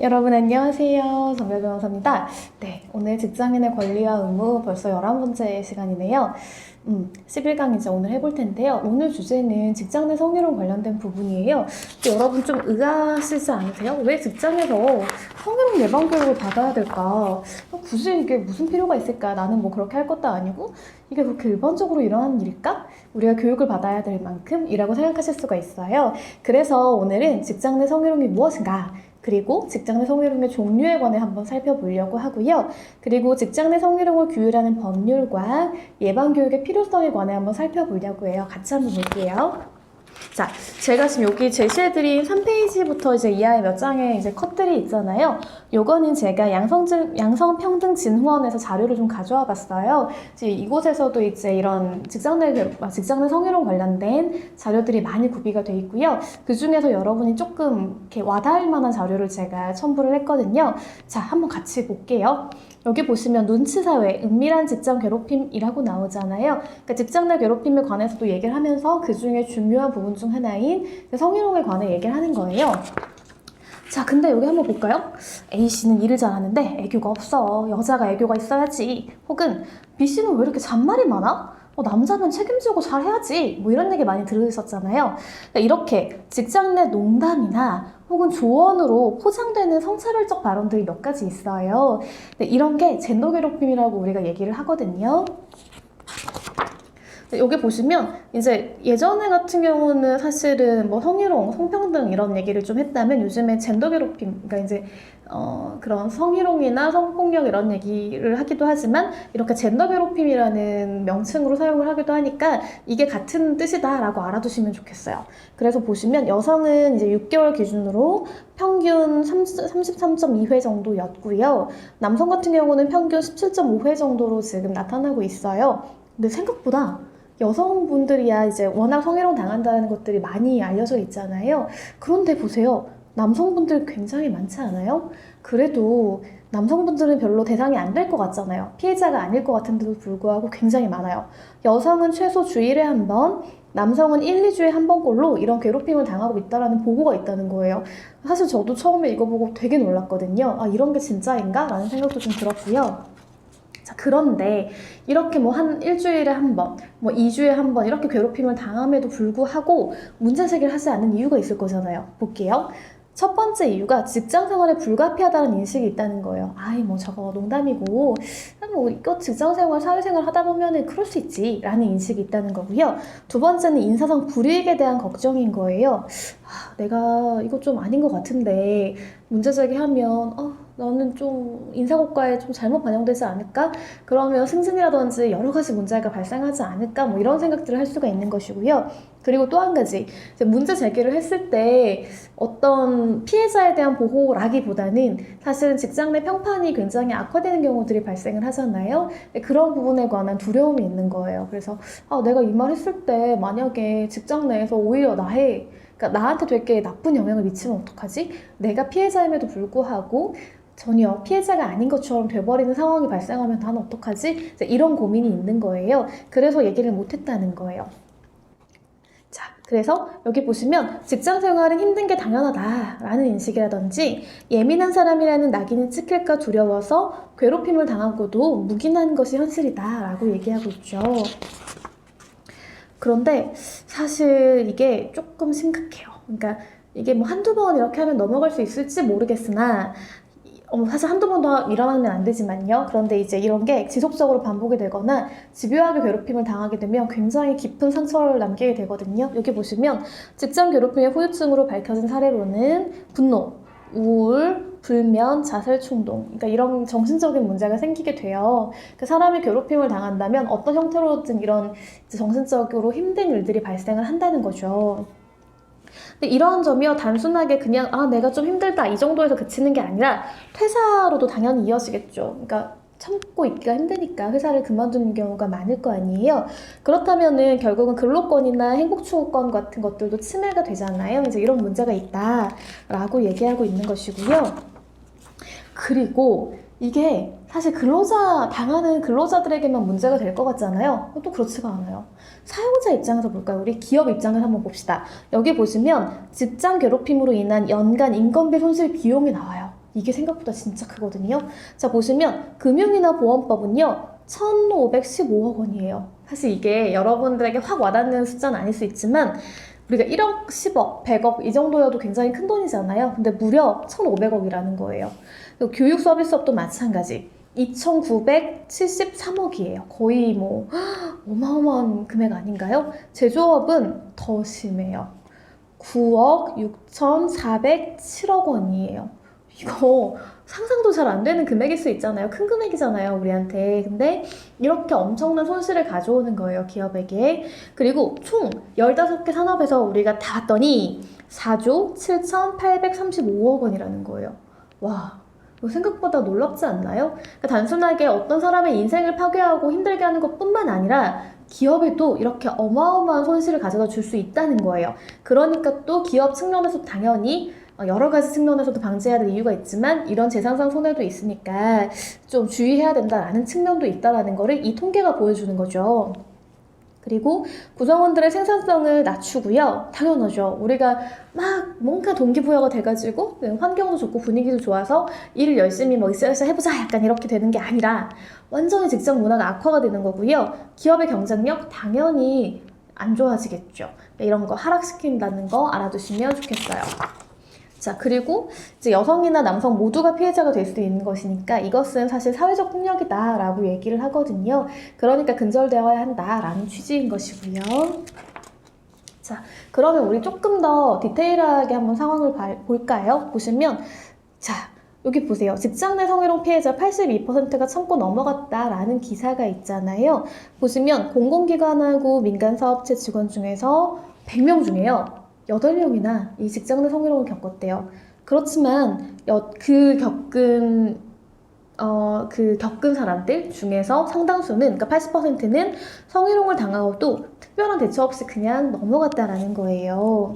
여러분 안녕하세요. 정별 변호사입니다. 네, 오늘 직장인의 권리와 의무 벌써 11번째 시간이네요. 11강 이제 오늘 해볼 텐데요. 오늘 주제는 직장 내 성희롱 관련된 부분이에요. 여러분 좀 의아하시지 않으세요? 왜 직장에서 성희롱 예방 교육을 받아야 될까? 굳이 이게 무슨 필요가 있을까? 나는 뭐 그렇게 할 것도 아니고 이게 그렇게 일반적으로 일어나는 일일까? 우리가 교육을 받아야 될 만큼이라고 생각하실 수가 있어요. 그래서 오늘은 직장 내 성희롱이 무엇인가? 그리고 직장 내 성희롱의 종류에 관해 한번 살펴보려고 하고요. 그리고 직장 내 성희롱을 규율하는 법률과 예방교육의 필요성에 관해 한번 살펴보려고 해요. 같이 한번 볼게요. 자, 제가 지금 여기 제시해드린 3페이지부터 이제 이하의 몇 장의 이제 컷들이 있잖아요. 요거는 제가 양성평등진흥원에서 자료를 좀 가져와 봤어요. 이곳에서도 이제 이런 직장 내 성희롱 관련된 자료들이 많이 구비가 돼 있고요. 그 중에서 여러분이 조금 이렇게 와닿을 만한 자료를 제가 첨부를 했거든요. 자, 한번 같이 볼게요. 여기 보시면 눈치사회, 은밀한 직장 괴롭힘이라고 나오잖아요. 그러니까 직장 내 괴롭힘에 관해서도 얘기를 하면서 그 중에 중요한 부분 중 하나인 성희롱에 관해 얘기를 하는 거예요. 자, 근데 여기 한번 볼까요? A씨는 일을 잘하는데 애교가 없어. 여자가 애교가 있어야지. 혹은 B씨는 왜 이렇게 잔말이 많아? 남자면 책임지고 잘해야지. 뭐 이런 얘기 많이 들으셨잖아요. 그러니까 이렇게 직장 내 농담이나 혹은 조언으로 포장되는 성차별적 발언들이 몇 가지 있어요. 이런 게 젠더 괴롭힘이라고 우리가 얘기를 하거든요. 여기 보시면 이제 예전에 같은 경우는 사실은 뭐 성희롱, 성평등 이런 얘기를 좀 했다면 요즘에 젠더 괴롭힘, 그러니까 이제 그런 성희롱이나 성폭력 이런 얘기를 하기도 하지만 이렇게 젠더 괴롭힘이라는 명칭으로 사용을 하기도 하니까 이게 같은 뜻이다라고 알아두시면 좋겠어요. 그래서 보시면 여성은 이제 6개월 기준으로 평균 33.2회 정도였고요. 남성 같은 경우는 평균 17.5회 정도로 지금 나타나고 있어요. 근데 생각보다 여성분들이야 이제 워낙 성희롱 당한다는 것들이 많이 알려져 있잖아요. 그런데 보세요. 남성분들 굉장히 많지 않아요? 그래도 남성분들은 별로 대상이 안 될 것 같잖아요. 피해자가 아닐 것 같은데도 불구하고 굉장히 많아요. 여성은 최소 주일에 한 번, 남성은 1, 2주에 한 번꼴로 이런 괴롭힘을 당하고 있다는 보고가 있다는 거예요. 사실 저도 처음에 이거 보고 되게 놀랐거든요. 아, 이런 게 진짜인가? 라는 생각도 좀 들었고요. 자, 그런데 이렇게 뭐 한 일주일에 한 번, 뭐 2주에 한 번 이렇게 괴롭힘을 당함에도 불구하고 문제 제기를 하지 않는 이유가 있을 거잖아요. 볼게요. 첫 번째 이유가 직장 생활에 불가피하다는 인식이 있다는 거예요. 아이 뭐 저거 농담이고 뭐 이거 직장 생활, 사회생활 하다 보면은 그럴 수 있지 라는 인식이 있다는 거고요. 두 번째는 인사상 불이익에 대한 걱정인 거예요. 내가 이거 좀 아닌 것 같은데 문제 제기하면 나는 좀 인사고과에 좀 잘못 반영되지 않을까? 그러면 승진이라든지 여러 가지 문제가 발생하지 않을까? 뭐 이런 생각들을 할 수가 있는 것이고요. 그리고 또 한 가지, 문제 제기를 했을 때 어떤 피해자에 대한 보호라기보다는 사실은 직장 내 평판이 굉장히 악화되는 경우들이 발생을 하잖아요. 그런 부분에 관한 두려움이 있는 거예요. 그래서 내가 이 말 했을 때 만약에 직장 내에서 오히려 그러니까 나한테 되게 나쁜 영향을 미치면 어떡하지? 내가 피해자임에도 불구하고 전혀 피해자가 아닌 것처럼 돼버리는 상황이 발생하면 나는 어떡하지? 이런 고민이 있는 거예요. 그래서 얘기를 못했다는 거예요. 자, 그래서 여기 보시면 직장 생활은 힘든 게 당연하다라는 인식이라든지 예민한 사람이라는 낙인이 찍힐까 두려워서 괴롭힘을 당하고도 묵인하는 것이 현실이다라고 얘기하고 있죠. 그런데 사실 이게 조금 심각해요. 그러니까 이게 뭐 한두 번 이렇게 하면 넘어갈 수 있을지 모르겠으나 사실 한두 번 더 일어나면 안 되지만요. 그런데 이제 이런 게 지속적으로 반복이 되거나 집요하게 괴롭힘을 당하게 되면 굉장히 깊은 상처를 남기게 되거든요. 여기 보시면 직장 괴롭힘의 후유증으로 밝혀진 사례로는 분노, 우울, 불면, 자살 충동, 그러니까 이런 정신적인 문제가 생기게 돼요. 그 사람이 괴롭힘을 당한다면 어떤 형태로든 이런 정신적으로 힘든 일들이 발생을 한다는 거죠. 근데 이러한 점이요, 단순하게 그냥 내가 좀 힘들다 이 정도에서 그치는 게 아니라 퇴사로도 당연히 이어지겠죠. 그러니까 참고 있기가 힘드니까 회사를 그만두는 경우가 많을 거 아니에요. 그렇다면은 결국은 근로권이나 행복추구권 같은 것들도 침해가 되잖아요. 이제 이런 문제가 있다라고 얘기하고 있는 것이고요. 그리고 이게 사실 당하는 근로자들에게만 문제가 될 것 같잖아요. 또 그렇지가 않아요. 사용자 입장에서 볼까요? 우리 기업 입장에서 한번 봅시다. 여기 보시면 직장 괴롭힘으로 인한 연간 인건비 손실 비용이 나와요. 이게 생각보다 진짜 크거든요. 자, 보시면 금융이나 보험법은요, 1,515억 원이에요. 사실 이게 여러분들에게 확 와닿는 숫자는 아닐 수 있지만 우리가 1억, 10억, 100억 이 정도여도 굉장히 큰 돈이잖아요. 근데 무려 1,500억이라는 거예요. 그리고 교육 서비스업도 마찬가지. 2,973억이에요. 거의 뭐 어마어마한 금액 아닌가요? 제조업은 더 심해요. 9억 6,407억 원이에요. 이거 상상도 잘 안 되는 금액일 수 있잖아요. 큰 금액이잖아요, 우리한테. 근데 이렇게 엄청난 손실을 가져오는 거예요, 기업에게. 그리고 총 15개 산업에서 우리가 다 봤더니 4조 7,835억 원이라는 거예요. 와, 이거 생각보다 놀랍지 않나요? 그러니까 단순하게 어떤 사람의 인생을 파괴하고 힘들게 하는 것뿐만 아니라 기업에도 이렇게 어마어마한 손실을 가져다 줄 수 있다는 거예요. 그러니까 또 기업 측면에서 당연히 여러 가지 측면에서도 방지해야 될 이유가 있지만 이런 재산상 손해도 있으니까 좀 주의해야 된다라는 측면도 있다라는 거를 이 통계가 보여주는 거죠. 그리고 구성원들의 생산성을 낮추고요. 당연하죠. 우리가 막 뭔가 동기부여가 돼가지고 환경도 좋고 분위기도 좋아서 일을 열심히 뭐 으쌰으쌰 해보자 약간 이렇게 되는 게 아니라 완전히 직장 문화가 악화가 되는 거고요. 기업의 경쟁력 당연히 안 좋아지겠죠. 이런 거 하락시킨다는 거 알아두시면 좋겠어요. 자, 그리고 이제 여성이나 남성 모두가 피해자가 될 수도 있는 것이니까 이것은 사실 사회적 폭력이다 라고 얘기를 하거든요. 그러니까 근절되어야 한다라는 취지인 것이고요. 자, 그러면 우리 조금 더 디테일하게 한번 상황을 볼까요? 보시면 자, 여기 보세요. 직장 내 성희롱 피해자 82%가 참고 넘어갔다라는 기사가 있잖아요. 보시면 공공기관하고 민간사업체 직원 중에서 100명 중에요. 8명이나 이 직장 내 성희롱을 겪었대요. 그렇지만 그 겪은 사람들 중에서 상당수는, 그러니까 80%는 성희롱을 당하고도 특별한 대처 없이 그냥 넘어갔다라는 거예요.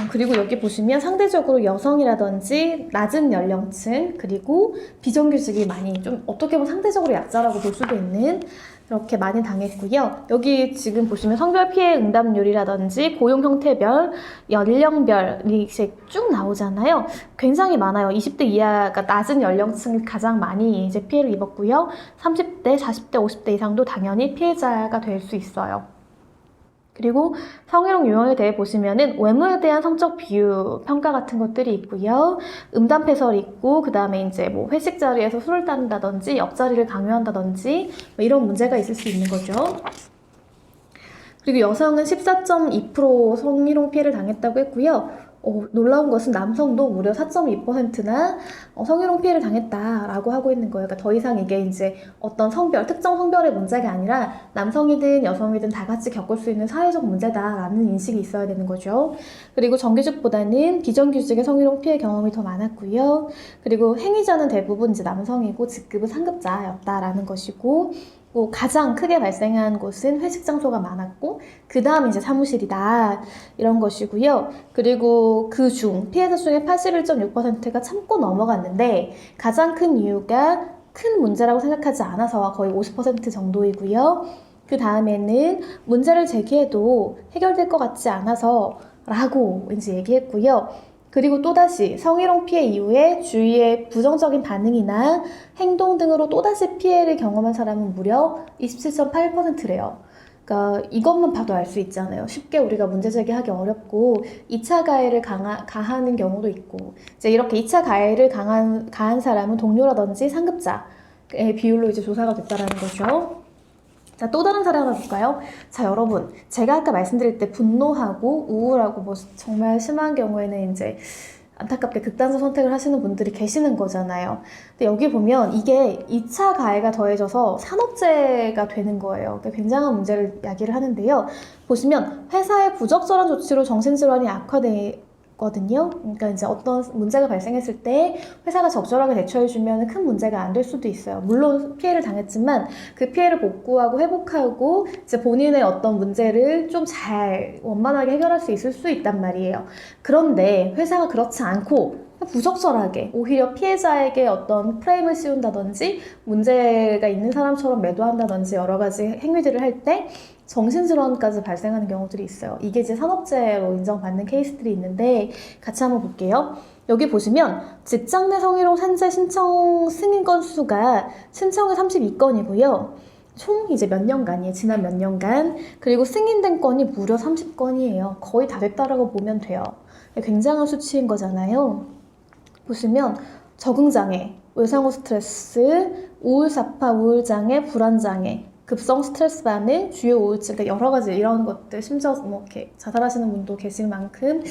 그리고 여기 보시면 상대적으로 여성이라든지 낮은 연령층 그리고 비정규직이 많이 좀 어떻게 보면 상대적으로 약자라고 볼 수도 있는 이렇게 많이 당했고요. 여기 지금 보시면 성별 피해 응답률이라든지 고용 형태별, 연령별이 쭉 나오잖아요. 굉장히 많아요. 20대 이하가 낮은 연령층이 가장 많이 이제 피해를 입었고요. 30대, 40대, 50대 이상도 당연히 피해자가 될 수 있어요. 그리고 성희롱 유형에 대해 보시면은 외모에 대한 성적 비유 평가 같은 것들이 있고요. 음담패설이 있고, 그 다음에 이제 뭐 회식 자리에서 술을 따른다든지 옆자리를 강요한다든지 뭐 이런 문제가 있을 수 있는 거죠. 그리고 여성은 14.2% 성희롱 피해를 당했다고 했고요. 놀라운 것은 남성도 무려 4.2%나 성희롱 피해를 당했다라고 하고 있는 거예요. 그러니까 더 이상 이게 이제 어떤 성별, 특정 성별의 문제가 아니라 남성이든 여성이든 다 같이 겪을 수 있는 사회적 문제다라는 인식이 있어야 되는 거죠. 그리고 정규직보다는 비정규직의 성희롱 피해 경험이 더 많았고요. 그리고 행위자는 대부분 이제 남성이고 직급은 상급자였다라는 것이고, 가장 크게 발생한 곳은 회식 장소가 많았고 그 다음 이제 사무실이다 이런 것이고요. 그리고 피해자 중에 81.6%가 참고 넘어갔는데 가장 큰 이유가 큰 문제라고 생각하지 않아서 거의 50% 정도이고요. 그 다음에는 문제를 제기해도 해결될 것 같지 않아서 라고 이제 얘기했고요. 그리고 또다시 성희롱 피해 이후에 주위의 부정적인 반응이나 행동 등으로 또다시 피해를 경험한 사람은 무려 27.8%래요. 그러니까 이것만 봐도 알 수 있잖아요. 쉽게 우리가 문제 제기하기 어렵고 2차 가해를 가하는 경우도 있고, 이제 이렇게 2차 가해를 가한 사람은 동료라든지 상급자의 비율로 이제 조사가 됐다라는 거죠. 자, 또 다른 사례 하나 볼까요? 자, 여러분, 제가 아까 말씀드릴 때 분노하고 우울하고 뭐 정말 심한 경우에는 이제 안타깝게 극단적 선택을 하시는 분들이 계시는 거잖아요. 근데 여기 보면 이게 2차 가해가 더해져서 산업재해가 되는 거예요. 그러니까 굉장한 문제를 야기를 하는데요. 보시면 회사의 부적절한 조치로 정신질환이 악화되거든요. 그러니까 이제 어떤 문제가 발생했을 때 회사가 적절하게 대처해주면 큰 문제가 안 될 수도 있어요. 물론 피해를 당했지만 그 피해를 복구하고 회복하고 이제 본인의 어떤 문제를 좀 잘 원만하게 해결할 수 있을 수 있단 말이에요. 그런데 회사가 그렇지 않고 부적절하게 오히려 피해자에게 어떤 프레임을 씌운다든지 문제가 있는 사람처럼 매도한다든지 여러 가지 행위들을 할 때 정신질환까지 발생하는 경우들이 있어요. 이게 이제 산업재해로 인정받는 케이스들이 있는데 같이 한번 볼게요. 여기 보시면 직장 내 성희롱 산재 신청 승인 건수가 신청이 32건이고요. 총 이제 몇 년간이에요. 지난 몇 년간. 그리고 승인된 건이 무려 30건이에요. 거의 다 됐다라고 보면 돼요. 굉장한 수치인 거잖아요. 보시면 적응장애, 외상후 스트레스, 우울사파, 우울장애, 불안장애, 급성 스트레스 반응, 주요 우울증, 그러니까 여러 가지 이런 것들, 심지어 뭐 이렇게 자살하시는 분도 계실 만큼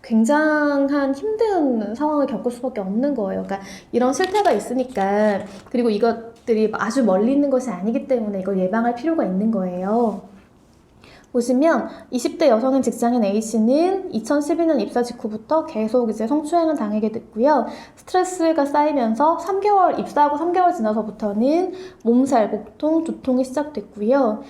굉장한 힘든 상황을 겪을 수밖에 없는 거예요. 그러니까 이런 실태가 있으니까, 그리고 이것들이 아주 멀리 있는 것이 아니기 때문에 이걸 예방할 필요가 있는 거예요. 보시면 20대 여성인 직장인 A씨는 2012년 입사 직후부터 계속 이제 성추행을 당하게 됐고요. 스트레스가 쌓이면서 입사하고 3개월 지나서부터는 몸살, 복통, 두통이 시작됐고요.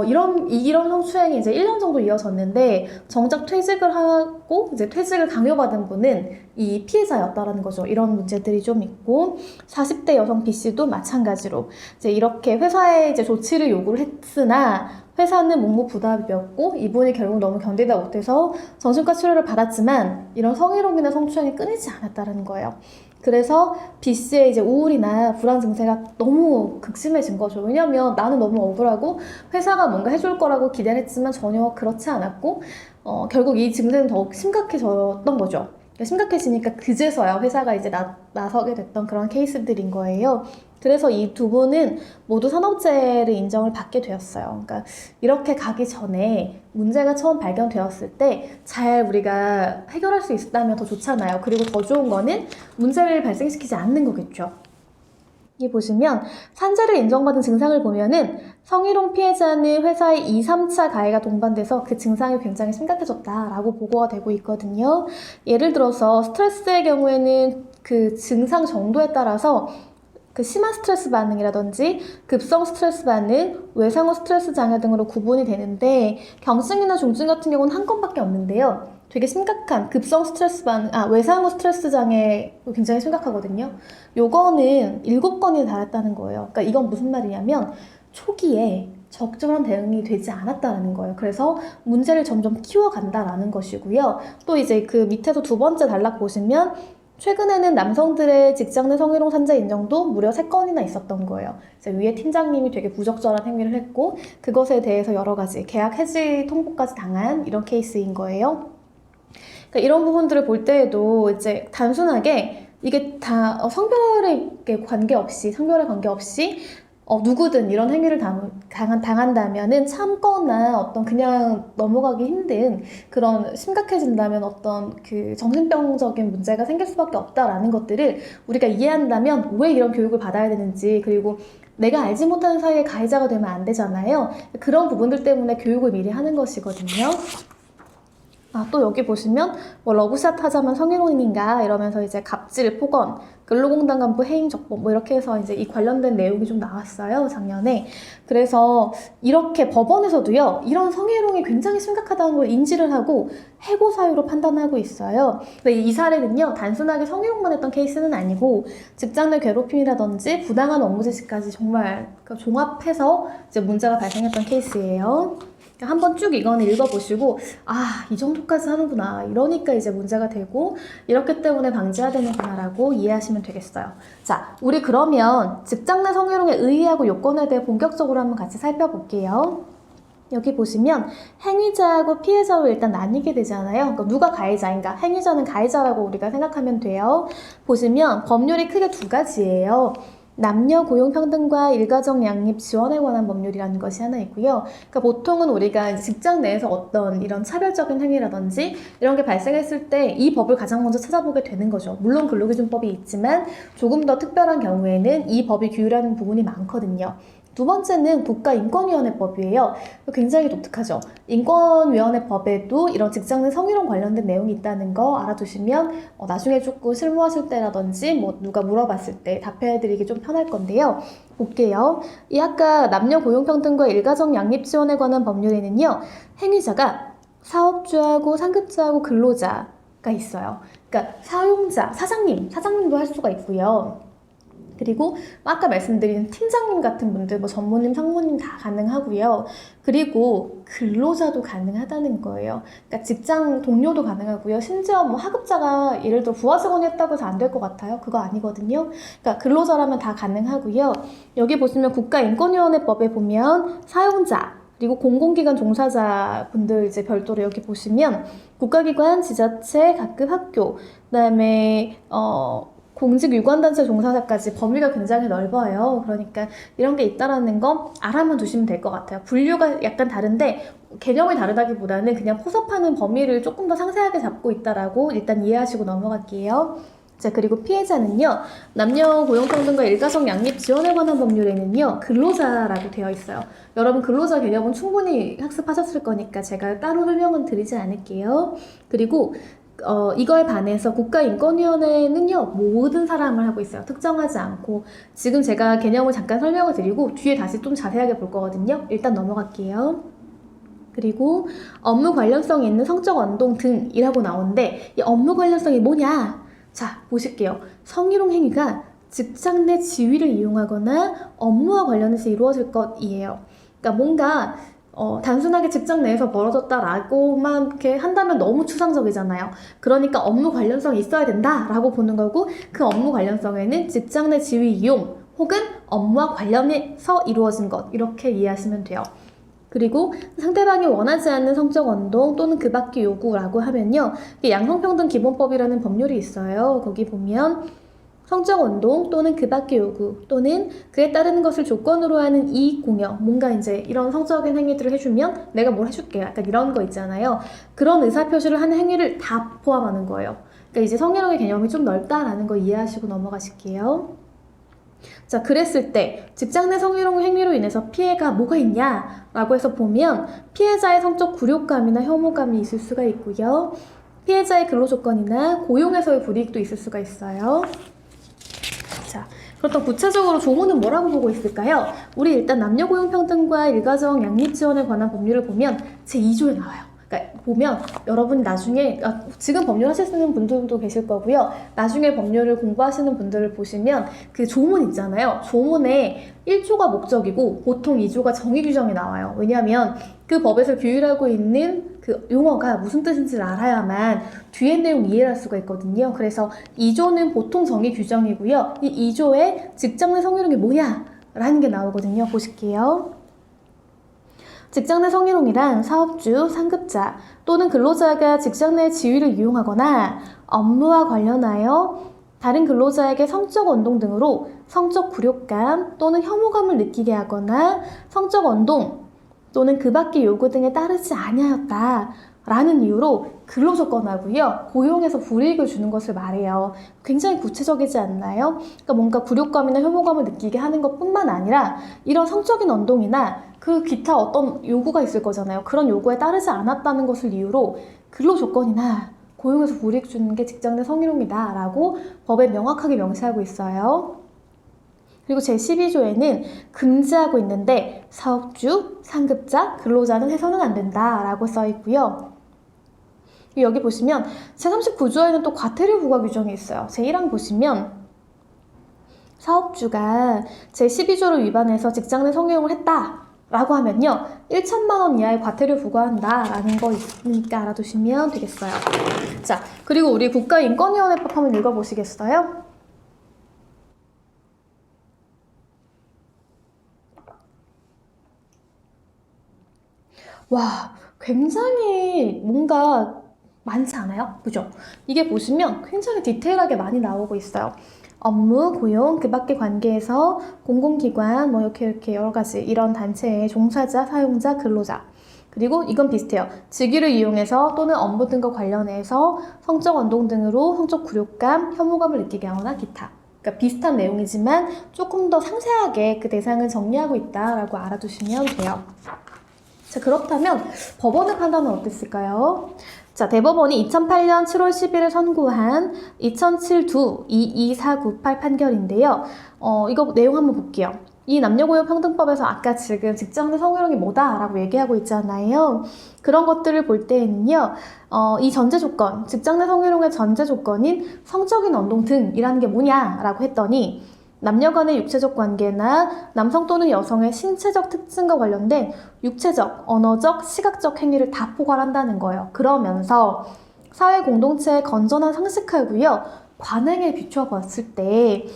이런 성추행이 이제 1년 정도 이어졌는데, 정작 퇴직을 하고 이제 퇴직을 강요받은 분은 이 피해자였다라는 거죠. 이런 문제들이 좀 있고, 40대 여성 B씨도 마찬가지로 이제 이렇게 회사에 이제 조치를 요구를 했으나 회사는 묵묵부답이었고, 이분이 결국 너무 견디다 못해서 정신과 치료를 받았지만 이런 성희롱이나 성추행이 끊이지 않았다는 거예요. 그래서 B씨의 이제 우울이나 불안 증세가 너무 극심해진 거죠. 왜냐면 나는 너무 억울하고 회사가 뭔가 해줄 거라고 기대를 했지만 전혀 그렇지 않았고, 결국 이 증세는 더욱 심각해졌던 거죠. 심각해지니까 그제서야 회사가 이제 나서게 됐던 그런 케이스들인 거예요. 그래서 이 두 분은 모두 산업재해를 인정을 받게 되었어요. 그러니까 이렇게 가기 전에 문제가 처음 발견되었을 때 잘 우리가 해결할 수 있다면 더 좋잖아요. 그리고 더 좋은 거는 문제를 발생시키지 않는 거겠죠. 여기 보시면 산재를 인정받은 증상을 보면은 성희롱 피해자는 회사의 2, 3차 가해가 동반돼서 그 증상이 굉장히 심각해졌다라고 보고가 되고 있거든요. 예를 들어서 스트레스의 경우에는 그 증상 정도에 따라서 그 심한 스트레스 반응이라든지 급성 스트레스 반응, 외상후 스트레스 장애 등으로 구분이 되는데, 경증이나 중증 같은 경우는 한 건밖에 없는데요. 되게 심각한 급성 스트레스 반응, 외상후 스트레스 장애 굉장히 심각하거든요. 요거는 7건이 달했다는 거예요. 그러니까 이건 무슨 말이냐면 초기에 적절한 대응이 되지 않았다는 거예요. 그래서 문제를 점점 키워간다라는 것이고요. 또 이제 그 밑에서 두 번째 단락 보시면 최근에는 남성들의 직장 내 성희롱 산재 인정도 무려 3건이나 있었던 거예요. 이제 위에 팀장님이 되게 부적절한 행위를 했고, 그것에 대해서 여러 가지 계약 해지 통보까지 당한 이런 케이스인 거예요. 그러니까 이런 부분들을 볼 때에도 이제 단순하게 이게 다 성별에 관계없이 누구든 이런 행위를 당한다면은 참거나 어떤 그냥 넘어가기 힘든 그런 심각해진다면 어떤 그 정신병적인 문제가 생길 수밖에 없다라는 것들을 우리가 이해한다면 왜 이런 교육을 받아야 되는지, 그리고 내가 알지 못하는 사이에 가해자가 되면 안 되잖아요. 그런 부분들 때문에 교육을 미리 하는 것이거든요. 또 여기 보시면 뭐 러브샷 하자면 성희롱인가 이러면서 이제 갑질, 폭언, 근로공단 간부 해임 적법 뭐 이렇게 해서 이제 이 관련된 내용이 좀 나왔어요, 작년에. 그래서 이렇게 법원에서도요, 이런 성희롱이 굉장히 심각하다는 걸 인지를 하고 해고 사유로 판단하고 있어요. 근데 이 사례는요, 단순하게 성희롱만 했던 케이스는 아니고 직장 내 괴롭힘이라든지 부당한 업무 지시까지 정말 종합해서 이제 문제가 발생했던 케이스예요. 한번 쭉 이거는 읽어보시고 이 정도까지 하는구나, 이러니까 이제 문제가 되고 이렇기 때문에 방지해야 되는구나 라고 이해하시면 되겠어요. 자, 우리 그러면 직장 내 성희롱의 의의하고 요건에 대해 본격적으로 한번 같이 살펴볼게요. 여기 보시면 행위자하고 피해자로 일단 나뉘게 되잖아요. 그러니까 누가 가해자인가? 행위자는 가해자라고 우리가 생각하면 돼요. 보시면 법률이 크게 2가지예요. 남녀 고용평등과 일가정 양립 지원에 관한 법률이라는 것이 하나 있고요. 그러니까 보통은 우리가 이제 직장 내에서 어떤 이런 차별적인 행위라든지 이런 게 발생했을 때 이 법을 가장 먼저 찾아보게 되는 거죠. 물론 근로기준법이 있지만 조금 더 특별한 경우에는 이 법이 규율하는 부분이 많거든요. 두 번째는 국가인권위원회법이에요. 굉장히 독특하죠. 인권위원회법에도 이런 직장 내 성희롱 관련된 내용이 있다는 거 알아두시면 나중에 조금 실무하실 때라든지 뭐 누가 물어봤을 때 답해드리기 좀 편할 건데요. 볼게요. 이 아까 남녀 고용평등과 일가정 양립 지원에 관한 법률에는요, 행위자가 사업주하고 상급자하고 근로자가 있어요. 그러니까 사용자, 사장님도 할 수가 있고요. 그리고 아까 말씀드린 팀장님 같은 분들, 뭐 전무님, 상무님 다 가능하고요. 그리고 근로자도 가능하다는 거예요. 그러니까 직장 동료도 가능하고요. 심지어 뭐 하급자가 예를 들어 부하직원이 했다고 해서 안 될 것 같아요? 그거 아니거든요. 그러니까 근로자라면 다 가능하고요. 여기 보시면 국가인권위원회법에 보면 사용자, 그리고 공공기관 종사자분들 이제 별도로 여기 보시면 국가기관, 지자체, 각급 학교, 그다음에 공직 유관단체 종사자까지 범위가 굉장히 넓어요. 그러니까 이런 게 있다라는 거 알아만 두시면 될 것 같아요. 분류가 약간 다른데 개념이 다르다기보다는 그냥 포섭하는 범위를 조금 더 상세하게 잡고 있다라고 일단 이해하시고 넘어갈게요. 자, 그리고 피해자는요, 남녀 고용평등과 일가족 양립 지원에 관한 법률에는요, 근로자라고 되어 있어요. 여러분 근로자 개념은 충분히 학습하셨을 거니까 제가 따로 설명은 드리지 않을게요. 그리고 이거에 반해서 국가인권위원회는요, 모든 사람을 하고 있어요. 특정하지 않고. 지금 제가 개념을 잠깐 설명을 드리고 뒤에 다시 좀 자세하게 볼 거거든요. 일단 넘어갈게요. 그리고 업무 관련성이 있는 성적 언동 등이라고 나오는데 이 업무 관련성이 뭐냐? 자, 보실게요. 성희롱 행위가 직장 내 지위를 이용하거나 업무와 관련해서 이루어질 것이에요. 그러니까 뭔가 단순하게 직장 내에서 벌어졌다라고만 이렇게 한다면 너무 추상적이잖아요. 그러니까 업무 관련성이 있어야 된다라고 보는 거고, 그 업무 관련성에는 직장 내 지위 이용 혹은 업무와 관련해서 이루어진 것, 이렇게 이해하시면 돼요. 그리고 상대방이 원하지 않는 성적 언동 또는 그 밖의 요구라고 하면요, 양성평등 기본법이라는 법률이 있어요. 거기 보면 성적 언동 또는 그 밖의 요구 또는 그에 따르는 것을 조건으로 하는 이익 공여, 뭔가 이제 이런 성적인 행위들을 해주면 내가 뭘 해줄게, 약간 이런 거 있잖아요. 그런 의사표시를 하는 행위를 다 포함하는 거예요. 그러니까 이제 성희롱의 개념이 좀 넓다라는 거 이해하시고 넘어가실게요. 자, 그랬을 때 직장 내 성희롱 행위로 인해서 피해가 뭐가 있냐라고 해서 보면 피해자의 성적 굴욕감이나 혐오감이 있을 수가 있고요. 피해자의 근로조건이나 고용에서의 불이익도 있을 수가 있어요. 자, 그렇다면 구체적으로 조문은 뭐라고 보고 있을까요? 우리 일단 남녀고용평등과 일가정 양립지원에 관한 법률을 보면 제2조에 나와요. 그러니까 보면 여러분이 나중에 지금 법률 하시는 분들도 계실 거고요. 나중에 법률을 공부하시는 분들을 보시면 그 조문 있잖아요. 조문에 1조가 목적이고 보통 2조가 정의 규정이 나와요. 왜냐하면 그 법에서 규율하고 있는 그 용어가 무슨 뜻인지를 알아야만 뒤에 내용 이해를 할 수가 있거든요. 그래서 2조는 보통 정의 규정이고요. 이 2조에 직장 내 성희롱이 뭐야? 라는 게 나오거든요. 보실게요. 직장 내 성희롱이란 사업주, 상급자 또는 근로자가 직장 내 지위를 이용하거나 업무와 관련하여 다른 근로자에게 성적 언동 등으로 성적 굴욕감 또는 혐오감을 느끼게 하거나 성적 언동 또는 그 밖의 요구 등에 따르지 아니하였다 라는 이유로 근로조건하고요, 고용에서 불이익을 주는 것을 말해요. 굉장히 구체적이지 않나요? 그러니까 뭔가 굴욕감이나 혐오감을 느끼게 하는 것뿐만 아니라 이런 성적인 언동이나 그 기타 어떤 요구가 있을 거잖아요. 그런 요구에 따르지 않았다는 것을 이유로 근로조건이나 고용에서 불이익 주는 게 직장 내 성희롱이다 라고 법에 명확하게 명시하고 있어요. 그리고 제12조에는 금지하고 있는데 사업주, 상급자, 근로자는 해서는 안 된다 라고 써 있고요. 여기 보시면 제39조에는 또 과태료 부과 규정이 있어요. 제1항 보시면 사업주가 제12조를 위반해서 직장 내 성희롱을 했다 라고 하면요, 1,000만 원 이하의 과태료 부과한다 라는 거 있으니까 알아두시면 되겠어요. 자, 그리고 우리 국가인권위원회법 한번 읽어보시겠어요? 와, 굉장히 뭔가 많지 않아요? 그죠? 이게 보시면 굉장히 디테일하게 많이 나오고 있어요. 업무, 고용, 그 밖의 관계에서 공공기관, 뭐 이렇게 여러 가지 이런 단체의 종사자, 사용자, 근로자. 그리고 이건 비슷해요. 직위를 이용해서 또는 업무 등과 관련해서 성적 언동 등으로 성적 굴욕감, 혐오감을 느끼게 하거나 기타. 그러니까 비슷한 내용이지만 조금 더 상세하게 그 대상을 정리하고 있다라고 알아두시면 돼요. 자, 그렇다면 법원의 판단은 어땠을까요? 자, 대법원이 2008년 7월 10일에 선고한 2007-22498 판결인데요. 이거 내용 한번 볼게요. 이 남녀고용평등법에서 아까 지금 직장 내 성희롱이 뭐다 라고 얘기하고 있잖아요. 그런 것들을 볼 때에는요, 이 전제 조건, 직장 내 성희롱의 전제 조건인 성적인 언동 등이라는 게 뭐냐라고 했더니 남녀 간의 육체적 관계나 남성 또는 여성의 신체적 특징과 관련된 육체적, 언어적, 시각적 행위를 다 포괄한다는 거예요. 그러면서 사회 공동체의 건전한 상식하고요. 관행에 비추어 봤을 때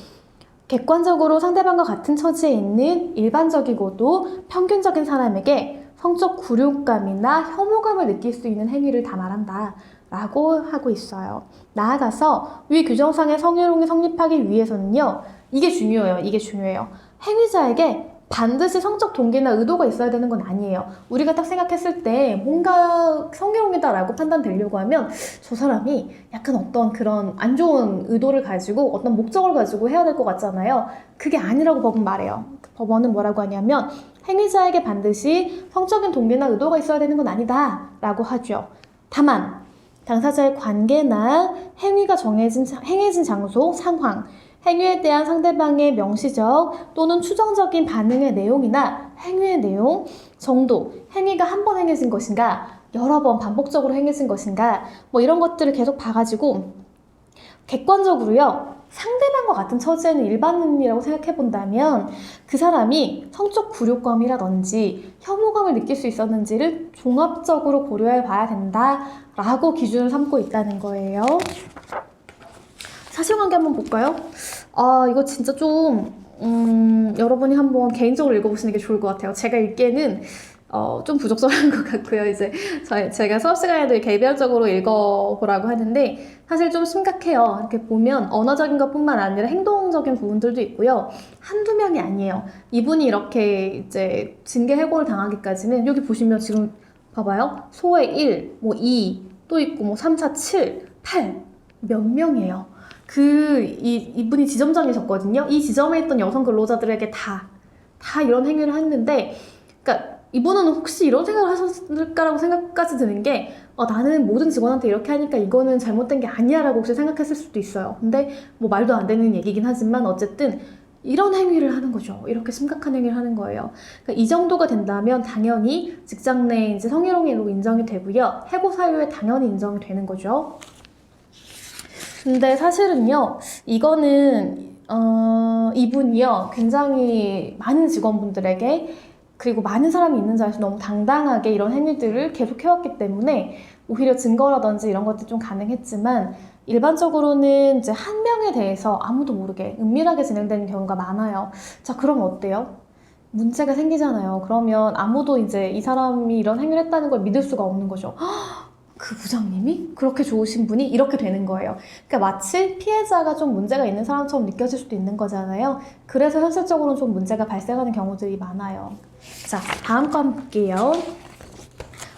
객관적으로 상대방과 같은 처지에 있는 일반적이고도 평균적인 사람에게 성적 굴욕감이나 혐오감을 느낄 수 있는 행위를 다 말한다 라고 하고 있어요. 나아가서 위 규정상의 성희롱이 성립하기 위해서는요. 이게 중요해요. 행위자에게 반드시 성적 동기나 의도가 있어야 되는 건 아니에요. 우리가 딱 생각했을 때 뭔가 성희롱이다라고 판단되려고 하면 저 사람이 약간 어떤 그런 안 좋은 의도를 가지고 어떤 목적을 가지고 해야 될 것 같잖아요. 그게 아니라고 법은 말해요. 법원은 뭐라고 하냐면 행위자에게 반드시 성적인 동기나 의도가 있어야 되는 건 아니다 라고 하죠. 다만 당사자의 관계나 행해진 장소, 상황, 행위에 대한 상대방의 명시적 또는 추정적인 반응의 내용이나 행위의 내용, 정도, 행위가 한 번 행해진 것인가, 여러 번 반복적으로 행해진 것인가, 뭐 이런 것들을 계속 봐가지고 객관적으로요. 상대방과 같은 처지에는 일반인이라고 생각해 본다면 그 사람이 성적 굴욕감이라든지 혐오감을 느낄 수 있었는지를 종합적으로 고려해 봐야 된다라고 기준을 삼고 있다는 거예요. 사실관계 한번 볼까요? 이거 진짜 좀 여러분이 한번 개인적으로 읽어보시는 게 좋을 것 같아요. 제가 읽기에는 좀 부적절한 것 같고요. 이제 제가 수업 시간에도 개별적으로 읽어보라고 하는데 사실 좀 심각해요. 이렇게 보면 언어적인 것뿐만 아니라 행동적인 부분들도 있고요. 한두 명이 아니에요. 이분이 이렇게 이제 징계 해고를 당하기까지는 여기 보시면 지금 봐봐요. 소의 1, 뭐 2, 또 있고 뭐 3, 4, 7, 8 몇 명이에요. 이분이 지점장이셨거든요. 이 지점에 있던 여성 근로자들에게 다 이런 행위를 했는데, 그러니까 이분은 혹시 이런 생각을 하셨을까라고 생각까지 드는 게, 나는 모든 직원한테 이렇게 하니까 이거는 잘못된 게 아니야 라고 혹시 생각했을 수도 있어요. 근데 뭐 말도 안 되는 얘기긴 하지만 어쨌든 이런 행위를 하는 거죠. 이렇게 심각한 행위를 하는 거예요. 그러니까 이 정도가 된다면 당연히 직장 내 이제 성희롱으로 인정이 되고요. 해고 사유에 당연히 인정이 되는 거죠. 근데 사실은요, 이거는, 이분이요, 굉장히 많은 직원분들에게, 그리고 많은 사람이 있는 자리에서 너무 당당하게 이런 행위들을 계속 해왔기 때문에, 오히려 증거라든지 이런 것도 좀 가능했지만, 일반적으로는 이제 한 명에 대해서 아무도 모르게 은밀하게 진행되는 경우가 많아요. 자, 그럼 어때요? 문제가 생기잖아요. 그러면 아무도 이제 이 사람이 이런 행위를 했다는 걸 믿을 수가 없는 거죠. 그 부장님이? 그렇게 좋으신 분이? 이렇게 되는 거예요. 그러니까 마치 피해자가 좀 문제가 있는 사람처럼 느껴질 수도 있는 거잖아요. 그래서 현실적으로는 좀 문제가 발생하는 경우들이 많아요. 자, 다음 거 한번 볼게요.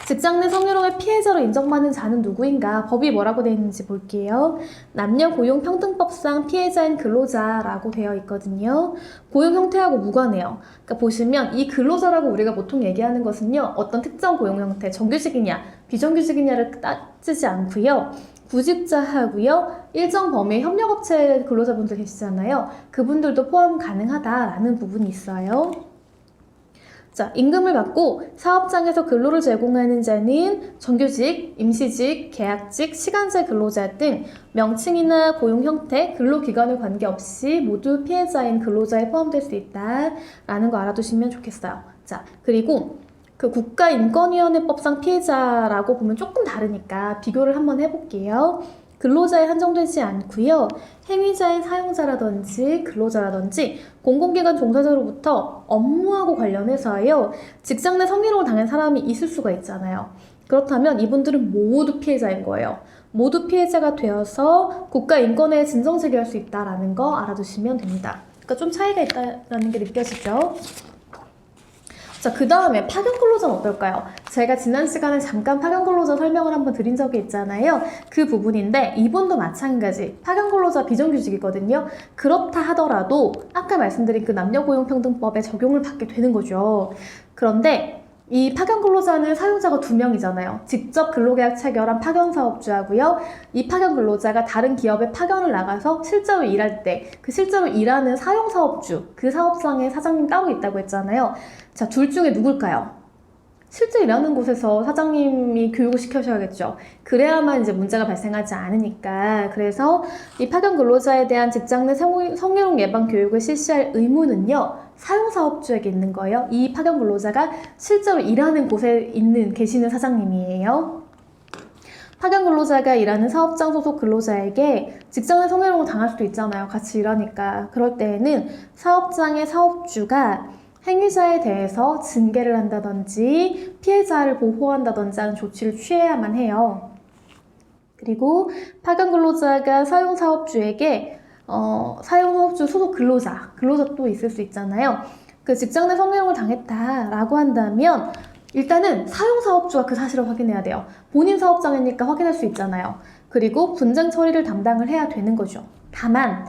직장 내 성희롱의 피해자로 인정받는 자는 누구인가? 법이 뭐라고 되어 있는지 볼게요. 남녀고용평등법상 피해자인 근로자라고 되어 있거든요. 고용 형태하고 무관해요. 그러니까 보시면 이 근로자라고 우리가 보통 얘기하는 것은요. 어떤 특정 고용 형태, 정규직이냐, 비정규직이냐를 따지지 않고요. 구직자하고요. 일정 범위의 협력업체 근로자분들 계시잖아요. 그분들도 포함 가능하다라는 부분이 있어요. 자, 임금을 받고 사업장에서 근로를 제공하는 자는 정규직, 임시직, 계약직, 시간제 근로자 등 명칭이나 고용 형태, 근로기관에 관계없이 모두 피해자인 근로자에 포함될 수 있다라는 거 알아두시면 좋겠어요. 자, 그리고 그 국가인권위원회법상 피해자라고 보면 조금 다르니까 비교를 한번 해볼게요. 근로자에 한정되지 않고요. 행위자인 사용자라든지 근로자라든지 공공기관 종사자로부터 업무하고 관련해서요. 직장 내 성희롱을 당한 사람이 있을 수가 있잖아요. 그렇다면 이분들은 모두 피해자인 거예요. 모두 피해자가 되어서 국가인권회에 진정 제기할 수 있다는 거 알아두시면 됩니다. 그러니까 좀 차이가 있다는 게 느껴지죠? 자, 그 다음에 파견 근로자는 어떨까요? 제가 지난 시간에 잠깐 파견 근로자 설명을 한번 드린 적이 있잖아요. 그 부분인데 이분도 마찬가지 파견 근로자 비정규직이거든요. 그렇다 하더라도 아까 말씀드린 그 남녀고용평등법에 적용을 받게 되는 거죠. 그런데 이 파견 근로자는 사용자가 2명이잖아요. 직접 근로계약 체결한 파견 사업주하고요. 이 파견 근로자가 다른 기업에 파견을 나가서 실제로 일할 때 그 실제로 일하는 사용 사업주, 그 사업장의 사장님 따로 있다고 했잖아요. 자, 둘 중에 누굴까요? 실제 일하는 곳에서 사장님이 교육을 시켜셔야겠죠. 그래야만 이제 문제가 발생하지 않으니까. 그래서 이 파견 근로자에 대한 직장 내 성희롱 예방 교육을 실시할 의무는요, 사용사업주에게 있는 거예요. 이 파견 근로자가 실제로 일하는 곳에 계시는 사장님이에요. 파견 근로자가 일하는 사업장 소속 근로자에게 직장 내 성희롱을 당할 수도 있잖아요. 같이 일하니까. 그럴 때에는 사업장의 사업주가 행위자에 대해서 징계를 한다든지 피해자를 보호한다든지 하는 조치를 취해야만 해요. 그리고 파견 근로자가 사용사업주에게 사용사업주 소속 근로자 또 있을 수 있잖아요. 그 직장 내 성희롱을 당했다라고 한다면 일단은 사용사업주가 그 사실을 확인해야 돼요. 본인 사업장이니까 확인할 수 있잖아요. 그리고 분쟁 처리를 담당을 해야 되는 거죠. 다만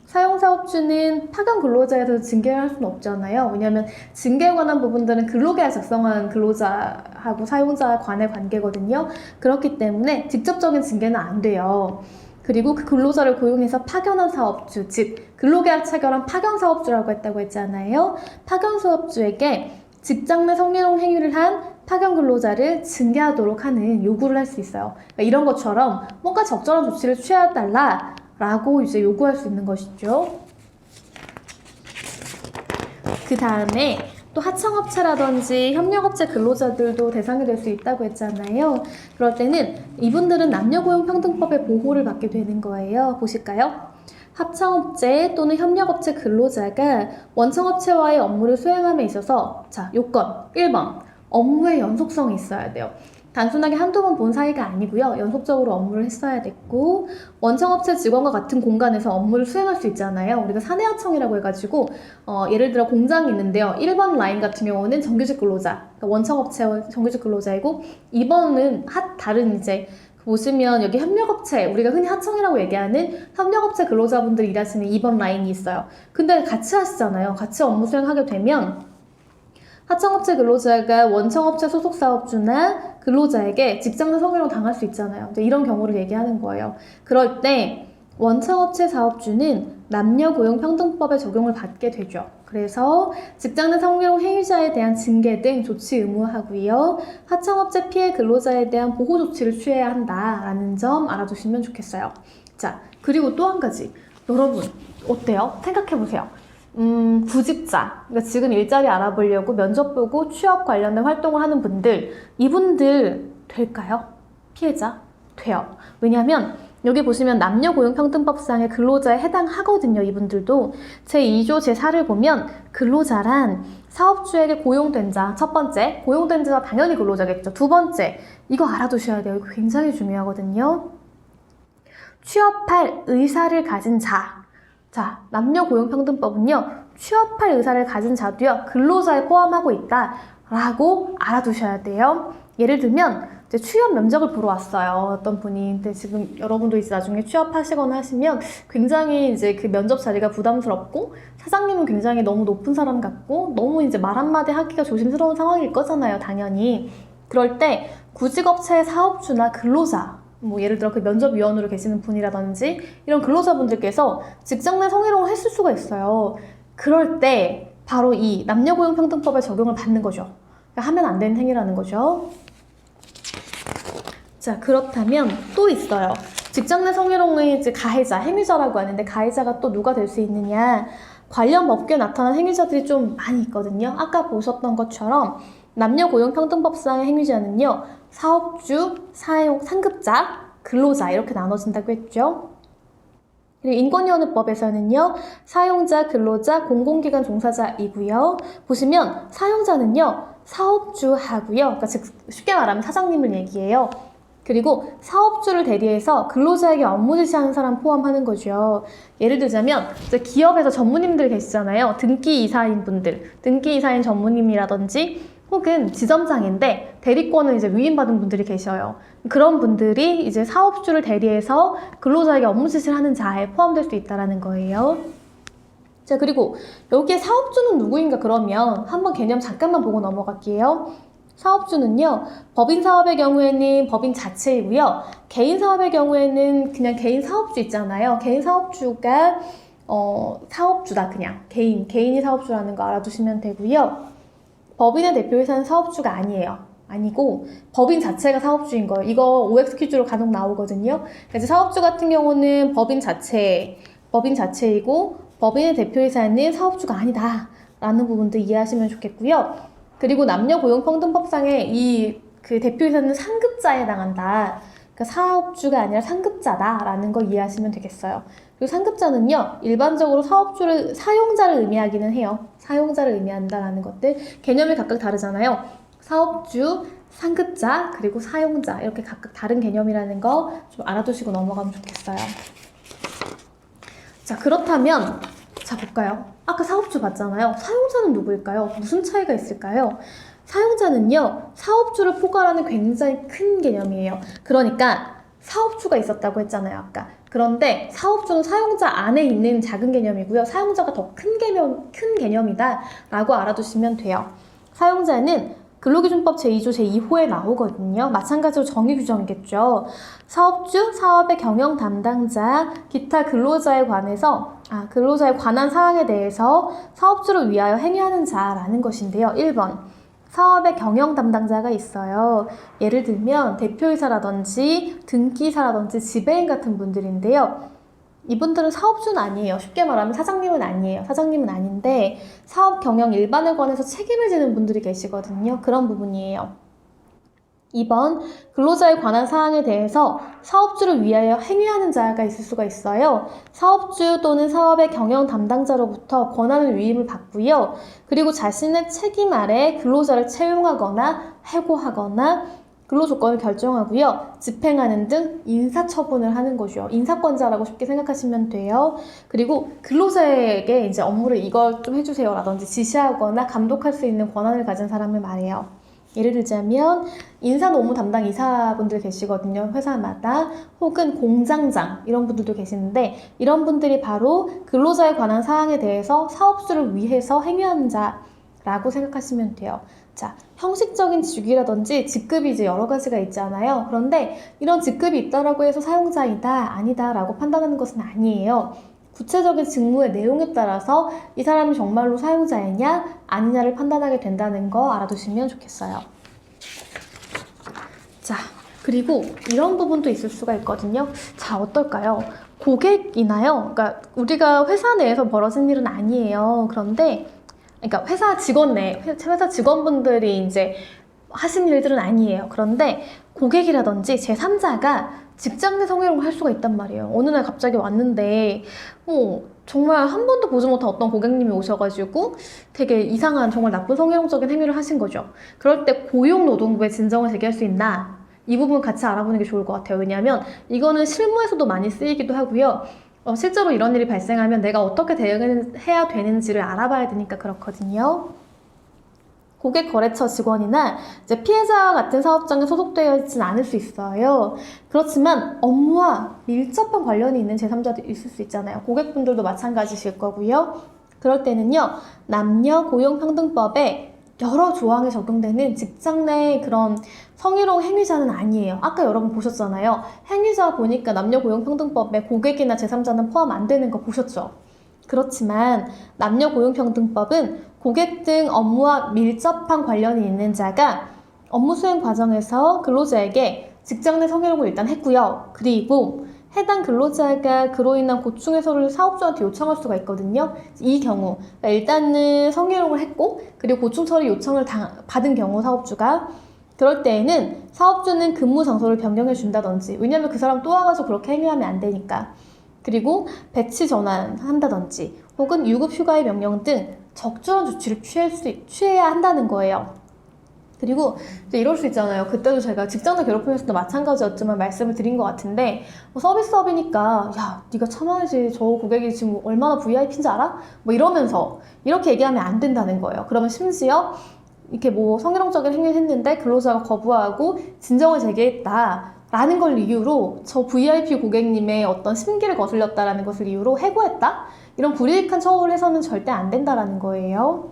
사용사업주는 파견 근로자에 대해서 징계를 할 수는 없잖아요. 왜냐하면 징계에 관한 부분들은 근로계약 작성한 근로자하고 사용자 간의 관계거든요. 그렇기 때문에 직접적인 징계는 안 돼요. 그리고 그 근로자를 고용해서 파견한 사업주, 즉 근로계약 체결한 파견 사업주라고 했다고 했잖아요. 파견 사업주에게 직장 내 성희롱 행위를 한 파견 근로자를 징계하도록 하는 요구를 할 수 있어요. 그러니까 이런 것처럼 뭔가 적절한 조치를 취해달라 라고 이제 요구할 수 있는 것이죠. 그 다음에 또 하청업체라든지 협력업체 근로자들도 대상이 될 수 있다고 했잖아요. 그럴 때는 이분들은 남녀고용평등법의 보호를 받게 되는 거예요. 보실까요? 합청업체 또는 협력업체 근로자가 원청업체와의 업무를 수행함에 있어서 자, 요건 1번 업무의 연속성이 있어야 돼요. 단순하게 한두 번 본 사이가 아니고요. 연속적으로 업무를 했어야 됐고 원청업체 직원과 같은 공간에서 업무를 수행할 수 있잖아요. 우리가 사내하청이라고 해가지고 예를 들어 공장이 있는데요. 1번 라인 같은 경우는 정규직 근로자, 그러니까 원청업체 정규직 근로자이고 2번은 다른 이제 보시면 여기 협력업체, 우리가 흔히 하청이라고 얘기하는 협력업체 근로자분들이 일하시는 2번 라인이 있어요. 근데 같이 하시잖아요. 같이 업무 수행하게 되면 하청업체 근로자가 원청업체 소속 사업주나 근로자에게 직장 내 성희롱 당할 수 있잖아요. 이제 이런 경우를 얘기하는 거예요. 그럴 때 원청업체 사업주는 남녀고용평등법의 적용을 받게 되죠. 그래서 직장 내 성희롱 행위자에 대한 징계 등 조치 의무하고요. 하청업체 피해 근로자에 대한 보호 조치를 취해야 한다라는 점 알아두시면 좋겠어요. 자, 그리고 또 한 가지. 여러분, 어때요? 생각해보세요. 구직자, 그러니까 지금 일자리 알아보려고 면접 보고 취업 관련된 활동을 하는 분들, 이분들 될까요? 피해자? 돼요. 왜냐하면 여기 보시면 남녀고용평등법상의 근로자에 해당하거든요. 이분들도 제2조 제4를 보면 근로자란 사업주에게 고용된 자, 첫 번째 고용된 자가 당연히 근로자겠죠. 두 번째 이거 알아두셔야 돼요. 이거 굉장히 중요하거든요. 취업할 의사를 가진 자. 자, 남녀고용평등법은요, 취업할 의사를 가진 자도요, 근로자에 포함하고 있다라고 알아두셔야 돼요. 예를 들면, 이제 취업 면접을 보러 왔어요. 어떤 분이. 근데 지금 여러분도 이제 나중에 취업하시거나 하시면 굉장히 이제 그 면접 자리가 부담스럽고, 사장님은 굉장히 너무 높은 사람 같고, 너무 이제 말 한마디 하기가 조심스러운 상황일 거잖아요, 당연히. 그럴 때 구직업체의 사업주나 근로자, 뭐 예를 들어 그 면접위원으로 계시는 분이라든지 이런 근로자분들께서 직장 내 성희롱을 했을 수가 있어요. 그럴 때 바로 이 남녀고용평등법의 적용을 받는 거죠. 그러니까 하면 안 되는 행위라는 거죠. 자, 그렇다면 또 있어요. 직장 내 성희롱의 이제 가해자, 행위자라고 하는데 가해자가 또 누가 될 수 있느냐. 관련 법규에 나타난 행위자들이 좀 많이 있거든요. 아까 보셨던 것처럼 남녀고용평등법상의 행위자는요, 사업주, 상급자, 근로자 이렇게 나눠진다고 했죠. 그리고 인권위원회법에서는요, 사용자, 근로자, 공공기관 종사자이고요. 보시면 사용자는요, 사업주하고요. 그러니까 즉 쉽게 말하면 사장님을 얘기해요. 그리고 사업주를 대리해서 근로자에게 업무 지시하는 사람 포함하는 거죠. 예를 들자면 이제 기업에서 전무님들 계시잖아요. 등기이사인 분들, 등기이사인 전무님이라든지 혹은 지점장인데 대리권을 이제 위임받은 분들이 계셔요. 그런 분들이 이제 사업주를 대리해서 근로자에게 업무 지시를 하는 자에 포함될 수 있다는 거예요. 자, 그리고 여기에 사업주는 누구인가 그러면 한번 개념 잠깐만 보고 넘어갈게요. 사업주는요, 법인 사업의 경우에는 법인 자체이고요. 개인 사업의 경우에는 그냥 개인 사업주 있잖아요. 개인 사업주가 사업주다 그냥 개인이 사업주라는 거 알아두시면 되고요. 법인의 대표이사는 사업주가 아니에요. 아니고 법인 자체가 사업주인 거예요. 이거 OX 퀴즈로 간혹 나오거든요. 그래서 사업주 같은 경우는 법인 자체이고 법인의 대표이사는 사업주가 아니다 라는 부분도 이해하시면 좋겠고요. 그리고 남녀고용평등법상에 그 대표이사는 상급자에 해당한다. 그러니까 사업주가 아니라 상급자다라는 거 이해하시면 되겠어요. 그리고 상급자는요, 일반적으로 사용자를 의미하기는 해요. 사용자를 의미한다라는 것들. 개념이 각각 다르잖아요. 사업주, 상급자, 그리고 사용자. 이렇게 각각 다른 개념이라는 거 좀 알아두시고 넘어가면 좋겠어요. 자, 그렇다면, 자, 볼까요? 아까 사업주 봤잖아요. 사용자는 누구일까요? 무슨 차이가 있을까요? 사용자는요, 사업주를 포괄하는 굉장히 큰 개념이에요. 그러니까 사업주가 있었다고 했잖아요, 아까. 그런데 사업주는 사용자 안에 있는 작은 개념이고요. 사용자가 더 큰 개념이다 라고 알아두시면 돼요. 사용자는 근로기준법 제2조 제2호에 나오거든요. 마찬가지로 정의 규정이겠죠. 사업주, 사업의 경영 담당자, 기타 근로자에 관한 사항에 대해서 사업주를 위하여 행위하는 자라는 것인데요. 1번. 사업의 경영 담당자가 있어요. 예를 들면 대표이사라든지 등기이사라든지 지배인 같은 분들인데요. 이분들은 사업주는 아니에요. 쉽게 말하면 사장님은 아니에요. 사장님은 아닌데 사업 경영 일반에 관해서 책임을 지는 분들이 계시거든요. 그런 부분이에요. 2번, 근로자에 관한 사항에 대해서 사업주를 위하여 행위하는 자가 있을 수가 있어요. 사업주 또는 사업의 경영 담당자로부터 권한을 위임을 받고요. 그리고 자신의 책임 아래 근로자를 채용하거나 해고하거나 근로조건을 결정하고요. 집행하는 등 인사처분을 하는 것이요. 인사권자라고 쉽게 생각하시면 돼요. 그리고 근로자에게 이제 업무를 이걸 좀 해주세요 라든지 지시하거나 감독할 수 있는 권한을 가진 사람을 말해요. 예를 들자면 인사노무 담당 이사분들 계시거든요. 회사마다. 혹은 공장장 이런 분들도 계시는데 이런 분들이 바로 근로자에 관한 사항에 대해서 사업주를 위해서 행위하는 자라고 생각하시면 돼요. 자, 형식적인 직위라든지 직급이 이제 여러 가지가 있잖아요. 그런데 이런 직급이 있다라고 해서 사용자이다, 아니다 라고 판단하는 것은 아니에요. 구체적인 직무의 내용에 따라서 이 사람이 정말로 사용자이냐 아니냐를 판단하게 된다는 거 알아두시면 좋겠어요. 자, 그리고 이런 부분도 있을 수가 있거든요. 자, 어떨까요? 고객이나요? 그러니까 우리가 회사 내에서 벌어진 일은 아니에요. 그런데 그러니까 회사 직원분들이 이제 하신 일들은 아니에요. 그런데 고객이라든지 제3자가 직장 내 성희롱을 할 수가 있단 말이에요. 어느 날 갑자기 왔는데 정말 한 번도 보지 못한 어떤 고객님이 오셔가지고 되게 이상한 정말 나쁜 성희롱적인 행위를 하신 거죠. 그럴 때 고용노동부에 진정을 제기할 수 있나? 이 부분 같이 알아보는 게 좋을 것 같아요. 왜냐하면 이거는 실무에서도 많이 쓰이기도 하고요. 실제로 이런 일이 발생하면 내가 어떻게 대응해야 되는지를 알아봐야 되니까 그렇거든요. 고객거래처 직원이나 이제 피해자와 같은 사업장에 소속되어 있지는 않을 수 있어요. 그렇지만 업무와 밀접한 관련이 있는 제3자도 있을 수 있잖아요. 고객분들도 마찬가지실 거고요. 그럴 때는요, 남녀고용평등법에 여러 조항에 적용되는 직장 내 그런 성희롱 행위자는 아니에요. 아까 여러분 보셨잖아요. 행위자 보니까 남녀고용평등법에 고객이나 제3자는 포함 안 되는 거 보셨죠? 그렇지만 남녀고용평등법은 고객 등 업무와 밀접한 관련이 있는 자가 업무 수행 과정에서 근로자에게 직장 내 성희롱을 일단 했고요. 그리고 해당 근로자가 그로 인한 고충 해소를 사업주한테 요청할 수가 있거든요. 이 경우 그러니까 일단은 성희롱을 했고 그리고 고충 처리 요청을 받은 경우 사업주가 그럴 때에는 사업주는 근무 장소를 변경해 준다든지 왜냐면 그 사람 또 와가지고 그렇게 행위하면 안 되니까 그리고 배치 전환한다든지 혹은 유급 휴가의 명령 등 적절한 조치를 취해야 한다는 거예요. 그리고 이럴 수 있잖아요. 그때도 제가 직장 내 괴롭힘에서도 마찬가지였지만 말씀을 드린 것 같은데 서비스업이니까 야 네가 참아야지 저 고객이 지금 얼마나 VIP인지 알아? 뭐 이러면서 이렇게 얘기하면 안 된다는 거예요. 그러면 심지어 이렇게 뭐 성희롱적인 행위를 했는데 근로자가 거부하고 진정을 제기했다 라는 걸 이유로 저 VIP 고객님의 어떤 심기를 거슬렸다라는 것을 이유로 해고했다? 이런 불이익한 처우를 해서는 절대 안 된다라는 거예요.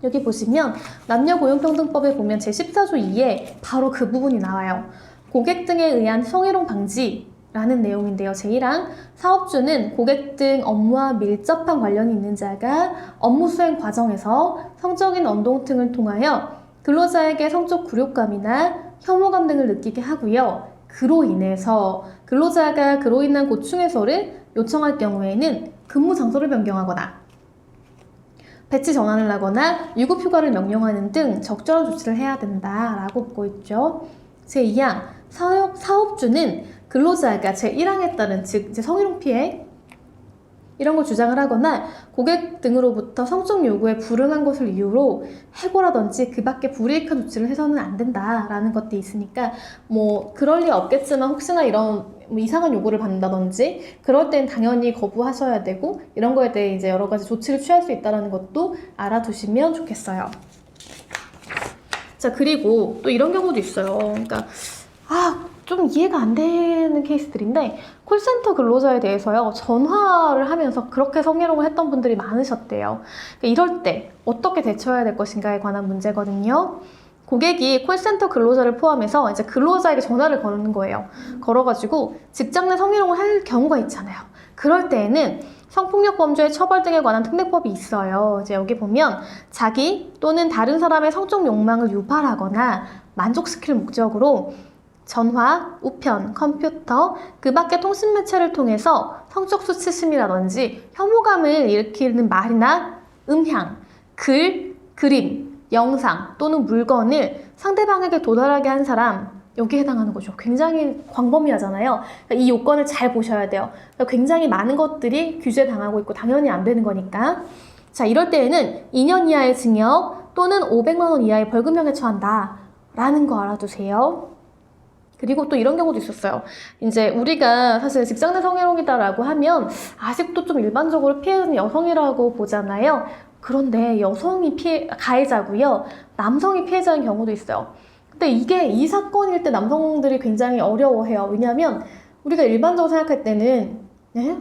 여기 보시면 남녀고용평등법에 보면 제14조 2에 바로 그 부분이 나와요. 고객 등에 의한 성희롱 방지 라는 내용인데요. 제1항 사업주는 고객 등 업무와 밀접한 관련이 있는 자가 업무 수행 과정에서 성적인 언동 등을 통하여 근로자에게 성적 굴욕감이나 혐오감 등을 느끼게 하고요. 그로 인해서 근로자가 그로 인한 고충 해소를 요청할 경우에는 근무 장소를 변경하거나 배치 전환을 하거나 유급 휴가를 명령하는 등 적절한 조치를 해야 된다라고 보고 있죠. 제2항 사업주는 근로자가 제1항에 따른 즉 이제 성희롱 피해 이런 걸 주장을 하거나 고객 등으로부터 성적 요구에 불응한 것을 이유로 해고라든지 그 밖에 불이익한 조치를 해서는 안 된다라는 것도 있으니까 뭐 그럴 리 없겠지만 혹시나 이런 뭐 이상한 요구를 받는다든지 그럴 땐 당연히 거부하셔야 되고 이런 거에 대해 이제 여러 가지 조치를 취할 수 있다는 것도 알아두시면 좋겠어요. 자, 그리고 또 이런 경우도 있어요. 그러니까 좀 이해가 안 되는 케이스들인데 콜센터 근로자에 대해서요 전화를 하면서 그렇게 성희롱을 했던 분들이 많으셨대요. 그러니까 이럴 때 어떻게 대처해야 될 것인가에 관한 문제거든요. 고객이 콜센터 근로자를 포함해서 이제 근로자에게 전화를 거는 거예요. 걸어가지고 직장 내 성희롱을 할 경우가 있잖아요. 그럴 때에는 성폭력 범죄의 처벌 등에 관한 특례법이 있어요. 이제 여기 보면 자기 또는 다른 사람의 성적 욕망을 유발하거나 만족시킬 목적으로 전화, 우편, 컴퓨터, 그 밖의 통신 매체를 통해서 성적 수치심이라든지 혐오감을 일으키는 말이나 음향, 글, 그림, 영상 또는 물건을 상대방에게 도달하게 한 사람, 여기에 해당하는 거죠. 굉장히 광범위하잖아요. 그러니까 이 요건을 잘 보셔야 돼요. 그러니까 굉장히 많은 것들이 규제당하고 있고 당연히 안 되는 거니까. 자, 이럴 때에는 2년 이하의 징역 또는 500만 원 이하의 벌금형에 처한다 라는 거 알아두세요. 그리고 또 이런 경우도 있었어요. 이제 우리가 사실 직장 내 성희롱이다라고 하면 아직도 좀 일반적으로 피해자는 여성이라고 보잖아요. 그런데 여성이 가해자고요. 남성이 피해자인 경우도 있어요. 근데 이게 이 사건일 때 남성들이 굉장히 어려워해요. 왜냐하면 우리가 일반적으로 생각할 때는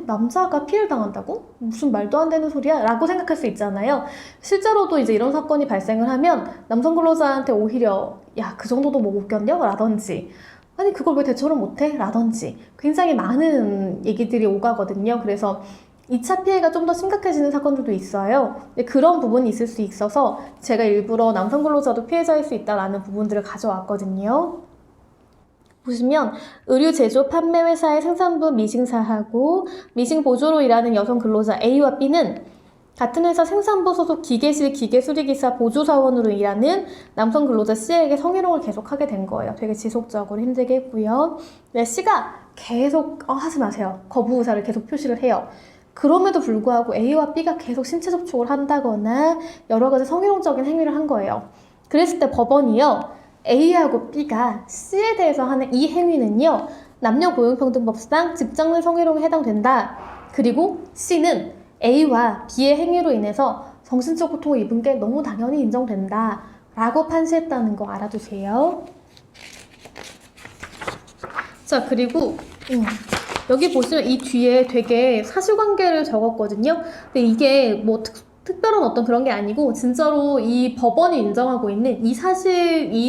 남자가 피해를 당한다고? 무슨 말도 안 되는 소리야? 라고 생각할 수 있잖아요. 실제로도 이제 이런 사건이 발생을 하면 남성 근로자한테 오히려 야, 그 정도도 못 견뎌? 라든지 아니 그걸 왜 대처를 못해? 라든지 굉장히 많은 얘기들이 오가거든요. 그래서 2차 피해가 좀 더 심각해지는 사건들도 있어요. 근데 그런 부분이 있을 수 있어서 제가 일부러 남성 근로자도 피해자일 수 있다라는 부분들을 가져왔거든요. 보시면 의류 제조 판매 회사의 생산부 미싱사하고 미싱 보조로 일하는 여성 근로자 A와 B는 같은 회사 생산부 소속 기계실 기계수리기사 보조사원으로 일하는 남성 근로자 C에게 성희롱을 계속하게 된 거예요. 되게 지속적으로 힘들게 했고요. 네, C가 계속 하지 마세요. 거부 의사를 계속 표시를 해요. 그럼에도 불구하고 A와 B가 계속 신체 접촉을 한다거나 여러 가지 성희롱적인 행위를 한 거예요. 그랬을 때 법원이요. A하고 B가 C에 대해서 하는 이 행위는요. 남녀고용평등법상 직장 내 성희롱에 해당된다. 그리고 C는 A와 B의 행위로 인해서 정신적 고통을 입은 게 너무 당연히 인정된다 라고 판시했다는 거 알아두세요. 자, 그리고 여기 보시면 이 뒤에 되게 사실관계를 적었거든요. 근데 이게 뭐 특별한 어떤 그런 게 아니고 진짜로 이 법원이 인정하고 있는 이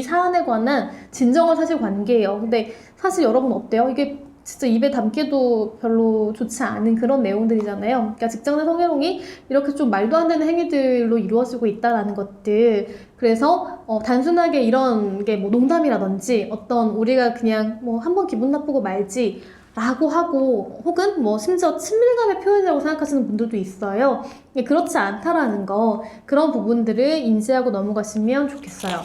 사안에 관한 진정한 사실관계예요. 근데 사실 여러분 어때요? 이게 진짜 입에 담기도 별로 좋지 않은 그런 내용들이잖아요. 그러니까 직장 내 성희롱이 이렇게 좀 말도 안 되는 행위들로 이루어지고 있다라는 것들. 그래서 단순하게 이런 게 뭐 농담이라든지 어떤 우리가 그냥 뭐 한번 기분 나쁘고 말지 라고 하고 혹은 뭐 심지어 친밀감의 표현이라고 생각하시는 분들도 있어요. 그렇지 않다라는 거, 그런 부분들을 인지하고 넘어가시면 좋겠어요.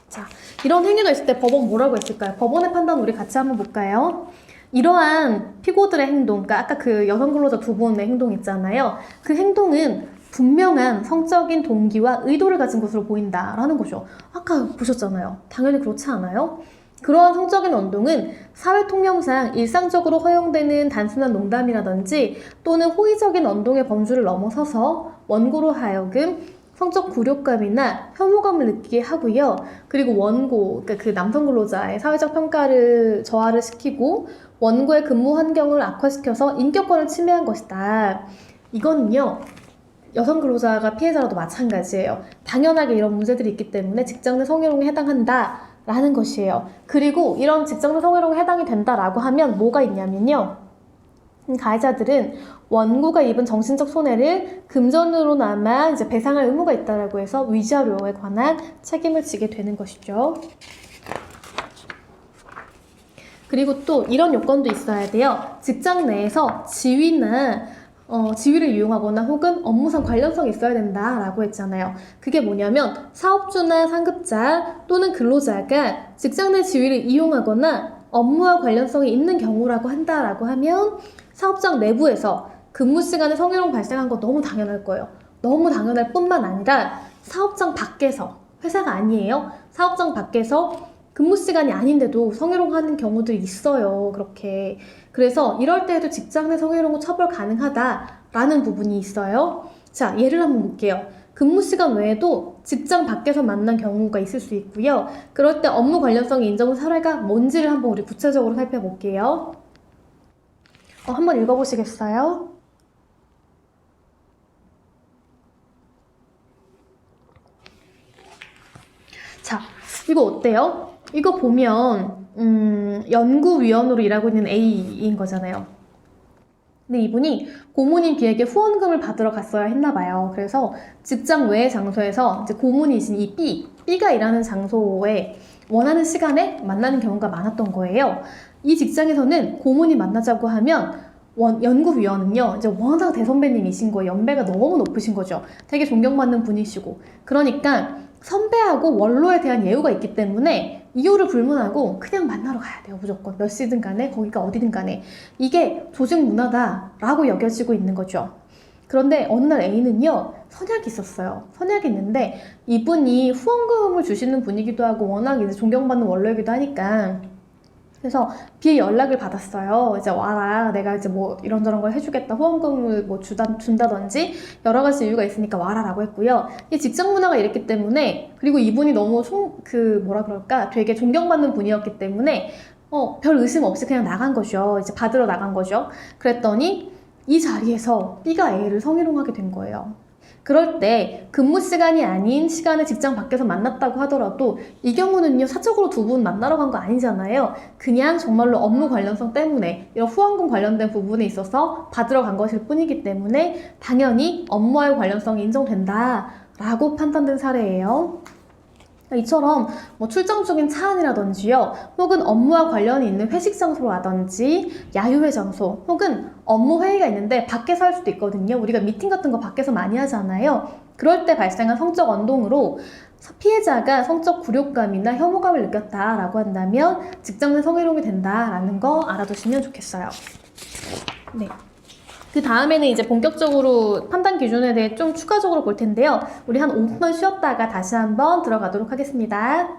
자, 이런 행위가 있을 때 법원 뭐라고 했을까요? 법원의 판단 우리 같이 한번 볼까요? 이러한 피고들의 행동, 그러니까 아까 그 여성 근로자 두 분의 행동 있잖아요. 그 행동은 분명한 성적인 동기와 의도를 가진 것으로 보인다라는 거죠. 아까 보셨잖아요. 당연히 그렇지 않아요? 그러한 성적인 언동은 사회통념상 일상적으로 허용되는 단순한 농담이라든지 또는 호의적인 언동의 범주를 넘어서서 원고로 하여금 성적 굴욕감이나 혐오감을 느끼게 하고요. 그리고 원고, 그러니까 그 남성 근로자의 사회적 평가를 저하를 시키고 원고의 근무 환경을 악화시켜서 인격권을 침해한 것이다. 이거는요. 여성 근로자가 피해자라도 마찬가지예요. 당연하게 이런 문제들이 있기 때문에 직장 내 성희롱에 해당한다 라는 것이에요. 그리고 이런 직장 내 성희롱에 해당이 된다라고 하면 뭐가 있냐면요. 가해자들은 원고가 입은 정신적 손해를 금전으로나마 이제 배상할 의무가 있다라고 해서 위자료에 관한 책임을 지게 되는 것이죠. 그리고 또 이런 요건도 있어야 돼요. 직장 내에서 지위를 이용하거나 혹은 업무상 관련성이 있어야 된다라고 했잖아요. 그게 뭐냐면 사업주나 상급자 또는 근로자가 직장 내 지위를 이용하거나 업무와 관련성이 있는 경우라고 한다라고 하면 사업장 내부에서 근무 시간에 성희롱 발생한 거 너무 당연할 거예요. 너무 당연할 뿐만 아니라 사업장 밖에서, 회사가 아니에요. 사업장 밖에서 근무 시간이 아닌데도 성희롱 하는 경우들이 있어요. 그렇게. 그래서 이럴 때에도 직장 내 성희롱은 처벌 가능하다라는 부분이 있어요. 자, 예를 한번 볼게요. 근무 시간 외에도 직장 밖에서 만난 경우가 있을 수 있고요. 그럴 때 업무 관련성이 인정된 사례가 뭔지를 한번 우리 구체적으로 살펴볼게요. 한번 읽어보시겠어요? 자, 이거 어때요? 이거 보면 연구위원으로 일하고 있는 A인 거잖아요. 근데 이분이 고문인 B에게 후원금을 받으러 갔어야 했나 봐요. 그래서 직장 외의 장소에서 이제 고문이신 이 B가 일하는 장소에 원하는 시간에 만나는 경우가 많았던 거예요. 이 직장에서는 고문이 만나자고 하면 연구위원은요, 이제 워낙 대선배님이신 거예요. 연배가 너무 높으신 거죠. 되게 존경받는 분이시고. 그러니까 선배하고 원로에 대한 예우가 있기 때문에 이유를 불문하고 그냥 만나러 가야 돼요. 무조건. 몇 시든 간에, 거기가 어디든 간에. 이게 조직 문화다라고 여겨지고 있는 거죠. 그런데 어느 날 A는요, 선약이 있었어요. 선약이 있는데 이분이 후원금을 주시는 분이기도 하고 워낙 이제 존경받는 원로이기도 하니까 그래서 B의 연락을 받았어요. 이제 와라. 내가 이제 뭐 이런저런 걸 해주겠다. 후원금을 뭐 준다든지 여러 가지 이유가 있으니까 와라라고 했고요. 이 직장 문화가 이랬기 때문에 그리고 이분이 너무 되게 존경받는 분이었기 때문에 별 의심 없이 그냥 나간 거죠. 이제 받으러 나간 거죠. 그랬더니 이 자리에서 B가 A를 성희롱하게 된 거예요. 그럴 때 근무 시간이 아닌 시간에 직장 밖에서 만났다고 하더라도 이 경우는요, 사적으로 두 분 만나러 간 거 아니잖아요. 그냥 정말로 업무 관련성 때문에 이런 후원금 관련된 부분에 있어서 받으러 간 것일 뿐이기 때문에 당연히 업무와의 관련성이 인정된다라고 판단된 사례예요. 이처럼 뭐 출장 중인 차 안이라든지요, 혹은 업무와 관련이 있는 회식 장소라든지 야유회 장소, 혹은 업무 회의가 있는데 밖에서 할 수도 있거든요. 우리가 미팅 같은 거 밖에서 많이 하잖아요. 그럴 때 발생한 성적 언동으로 피해자가 성적 굴욕감이나 혐오감을 느꼈다라고 한다면 직장 내 성희롱이 된다라는 거 알아두시면 좋겠어요. 네. 그 다음에는 이제 본격적으로 판단 기준에 대해 좀 추가적으로 볼 텐데요. 우리 한 5분만 쉬었다가 다시 한번 들어가도록 하겠습니다.